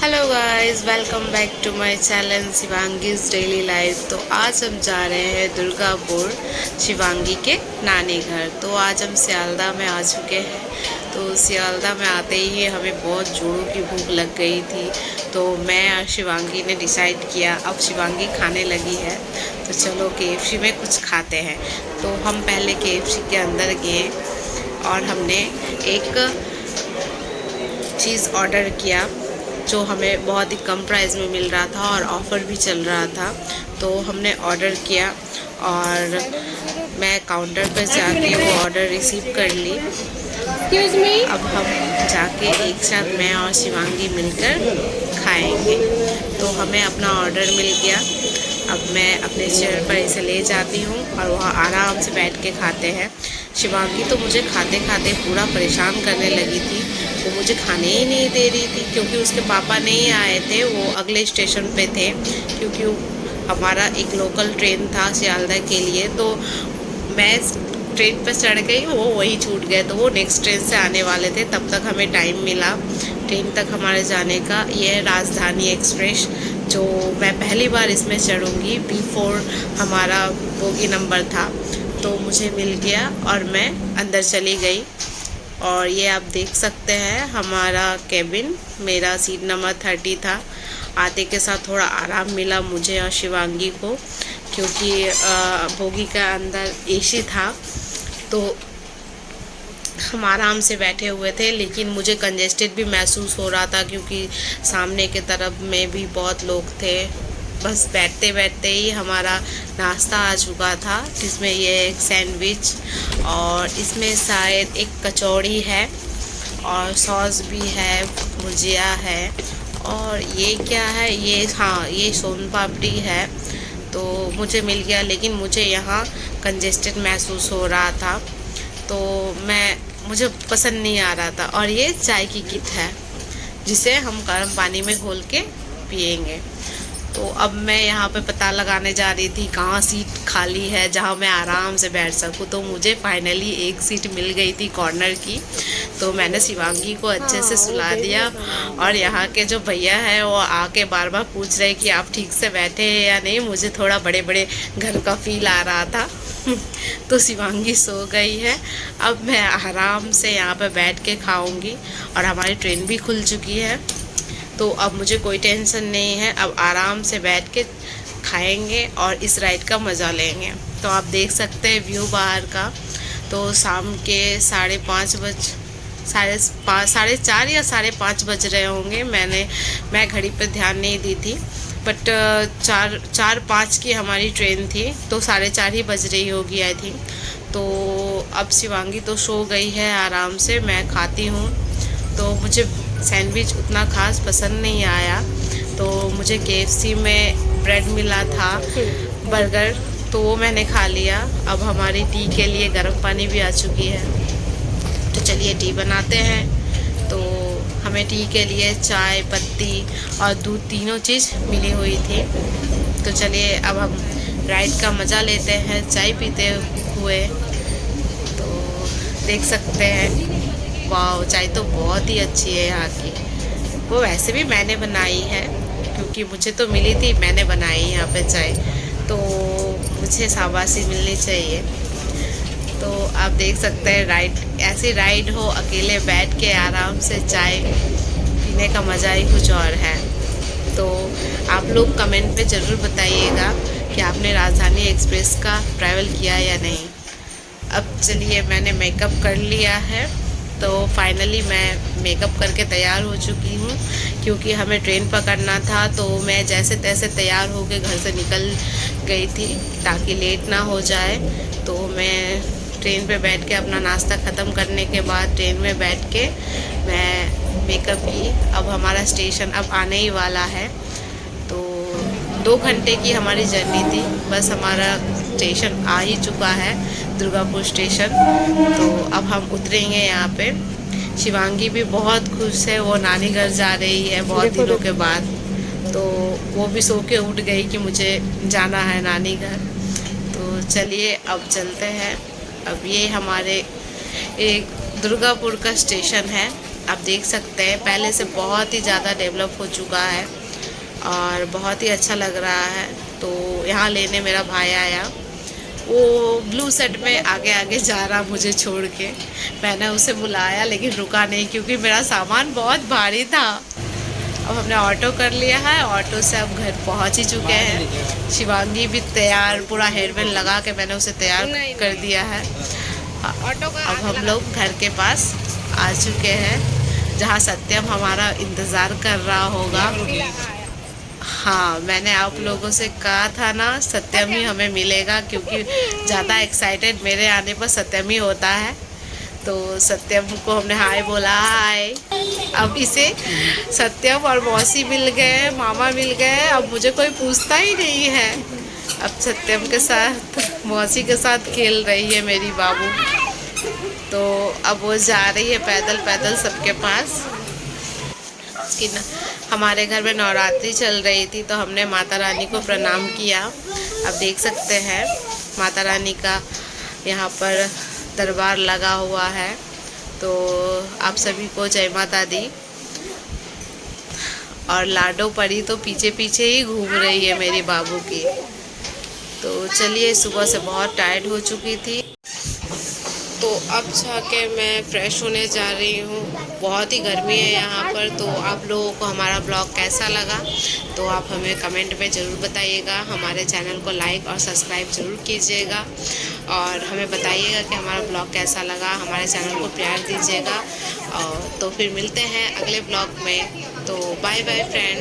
Hello guys, welcome back to my channel Shivangi's daily life. तो आज हम जा रहे हैं दुर्गापुर शिवांगी के नानी घर। तो आज हम सियालदह में आ चुके हैं। तो सियालदह में आते ही हमें बहुत जोरों की भूख लग गई थी। तो मैं और शिवांगी ने डिसाइड किया अब शिवांगी खाने लगी है तो चलो KFC में कुछ खाते हैं। तो हम पहले KFC के अंदर गए और हमने एक चीज़ ऑर्डर किया जो हमें बहुत ही कम प्राइस में मिल रहा था और ऑफ़र भी चल रहा था। तो हमने ऑर्डर किया और मैं काउंटर पर जाके वो ऑर्डर रिसीव कर ली। अब हम जाके एक साथ मैं और शिवांगी मिलकर खाएंगे। तो हमें अपना ऑर्डर मिल गया। अब मैं अपने चेयर पर इसे ले जाती हूँ और वहाँ आराम से बैठ के खाते हैं। शिवांगी तो मुझे खाते खाते पूरा परेशान करने लगी थी। वो मुझे खाने ही नहीं दे रही थी क्योंकि उसके पापा नहीं आए थे, वो अगले स्टेशन पे थे। क्योंकि हमारा एक लोकल ट्रेन था सियालदह के लिए। तो मैं ट्रेन पर चढ़ गई, वो वही छूट गए। तो वो नेक्स्ट ट्रेन से आने वाले थे, तब तक हमें टाइम मिला ट्रेन तक हमारे जाने का। ये है राजधानी एक्सप्रेस, जो मैं पहली बार इसमें चढ़ूँगी। B4 हमारा बोगी नंबर था। तो मुझे मिल गया और मैं अंदर चली गई। और ये आप देख सकते हैं हमारा केबिन, मेरा सीट नंबर 30 था। आते के साथ थोड़ा आराम मिला मुझे और शिवांगी को, क्योंकि बोगी का अंदर AC था। तो हम आराम से बैठे हुए थे, लेकिन मुझे कंजेस्टेड भी महसूस हो रहा था क्योंकि सामने के तरफ में भी बहुत लोग थे। बस बैठते बैठते ही हमारा नाश्ता आ चुका था, जिसमें ये एक सैंडविच और इसमें शायद एक कचौड़ी है और सॉस भी है, भुजिया है। और ये क्या है, ये हाँ ये सोन पापड़ी है। तो मुझे मिल गया, लेकिन मुझे यहाँ कंजेस्टेड महसूस हो रहा था तो मुझे पसंद नहीं आ रहा था। और ये चाय की किट है जिसे हम गर्म पानी में घोल के पिएंगे। तो अब मैं यहाँ पे पता लगाने जा रही थी कहाँ सीट खाली है जहाँ मैं आराम से बैठ सकूँ। तो मुझे फाइनली एक सीट मिल गई थी कॉर्नर की। तो मैंने शिवांगी को अच्छे से सुला दिया। और यहाँ के जो भैया हैं वो आके बार बार पूछ रहे कि आप ठीक से बैठे हैं या नहीं। मुझे थोड़ा बड़े बड़े घर का फील आ रहा था। तो शिवांगी सो गई है। अब मैं आराम से यहाँ पे बैठ के खाऊंगी और हमारी ट्रेन भी खुल चुकी है। तो अब मुझे कोई टेंशन नहीं है, अब आराम से बैठ के खाएंगे और इस राइड का मज़ा लेंगे। तो आप देख सकते हैं व्यू बाहर का। तो शाम के 5:30 साढ़े 4 या 5:30 बज रहे होंगे। मैं घड़ी पर ध्यान नहीं दी थी, बट 4:05 की हमारी ट्रेन थी, तो 4:30 ही बज रही होगी आई थिंक। तो अब शिवांगी तो सो गई है आराम से, मैं खाती हूँ। तो मुझे सैंडविच उतना ख़ास पसंद नहीं आया। तो मुझे KFC में ब्रेड मिला था, बर्गर, तो वो मैंने खा लिया। अब हमारी टी के लिए गर्म पानी भी आ चुकी है। तो चलिए टी बनाते हैं। तो हमें टी के लिए चाय पत्ती और दूध तीनों चीज़ मिली हुई थी। तो चलिए अब हम राइड का मज़ा लेते हैं चाय पीते हुए। तो देख सकते हैं, वाह चाय तो बहुत ही अच्छी है यहाँ की। वो वैसे भी मैंने बनाई है क्योंकि मुझे तो मिली थी, मैंने बनाई यहाँ पे चाय। तो मुझे शाबाशी मिलनी चाहिए। तो आप देख सकते हैं राइड, ऐसी राइड हो अकेले बैठ के आराम से चाय पीने का मज़ा ही कुछ और है। तो आप लोग कमेंट पे ज़रूर बताइएगा कि आपने राजधानी एक्सप्रेस का ट्रैवल किया या नहीं। अब चलिए मैंने मेकअप कर लिया है। तो फाइनली मैं मेकअप करके तैयार हो चुकी हूँ क्योंकि हमें ट्रेन पकड़ना था। तो मैं जैसे तैसे तैयार होकर घर से निकल गई थी ताकि लेट ना हो जाए। तो मैं ट्रेन पे बैठ के अपना नाश्ता ख़त्म करने के बाद ट्रेन में बैठ के मैं मेकअप की। अब हमारा स्टेशन अब आने ही वाला है। तो 2 घंटे की हमारी जर्नी थी, बस हमारा स्टेशन आ ही चुका है, दुर्गापुर स्टेशन। तो अब हम उतरेंगे यहाँ पे। शिवांगी भी बहुत खुश है, वो नानी घर जा रही है बहुत दिनों के बाद। तो वो भी सो के उठ गई कि मुझे जाना है नानी घर। तो चलिए अब चलते हैं। अब ये हमारे एक दुर्गापुर का स्टेशन है। आप देख सकते हैं पहले से बहुत ही ज़्यादा डेवलप हो चुका है और बहुत ही अच्छा लग रहा है। तो यहाँ लेने मेरा भाई आया, वो ब्लू शर्ट में आगे आगे जा रहा मुझे छोड़ के। मैंने उसे बुलाया लेकिन रुका नहीं क्योंकि मेरा सामान बहुत भारी था। अब हमने ऑटो कर लिया है, ऑटो से अब घर पहुंच ही चुके हैं। शिवांगी भी तैयार, पूरा हेयर बैंड लगा के मैंने उसे तैयार कर दिया है। अब हम लोग घर के पास आ चुके हैं जहां सत्यम हमारा इंतज़ार कर रहा होगा। हाँ, मैंने आप लोगों से कहा था ना सत्यम ही हमें मिलेगा, क्योंकि ज़्यादा एक्साइटेड मेरे आने पर सत्यम ही होता है। तो सत्यम को हमने हाय बोला, हाय। अब इसे सत्यम और मौसी मिल गए, मामा मिल गए, अब मुझे कोई पूछता ही नहीं है। अब सत्यम के साथ मौसी के साथ खेल रही है मेरी बाबू। तो अब वो जा रही है पैदल पैदल सबके पास। कि हमारे घर में नवरात्रि चल रही थी तो हमने माता रानी को प्रणाम किया। अब देख सकते हैं माता रानी का यहाँ पर दरबार लगा हुआ है। तो आप सभी को जय माता दी। और लाडो परी तो पीछे पीछे ही घूम रही है मेरी बाबू की। तो चलिए, सुबह से बहुत टायर्ड हो चुकी थी तो अब जाके मैं फ़्रेश होने जा रही हूँ। बहुत ही गर्मी है यहाँ पर। तो आप लोगों को हमारा ब्लॉग कैसा लगा तो आप हमें कमेंट में ज़रूर बताइएगा। हमारे चैनल को लाइक और सब्सक्राइब ज़रूर कीजिएगा और हमें बताइएगा कि हमारा ब्लॉग कैसा लगा। हमारे चैनल को प्यार दीजिएगा। और तो फिर मिलते हैं अगले ब्लॉग में। तो बाय बाय फ्रेंड।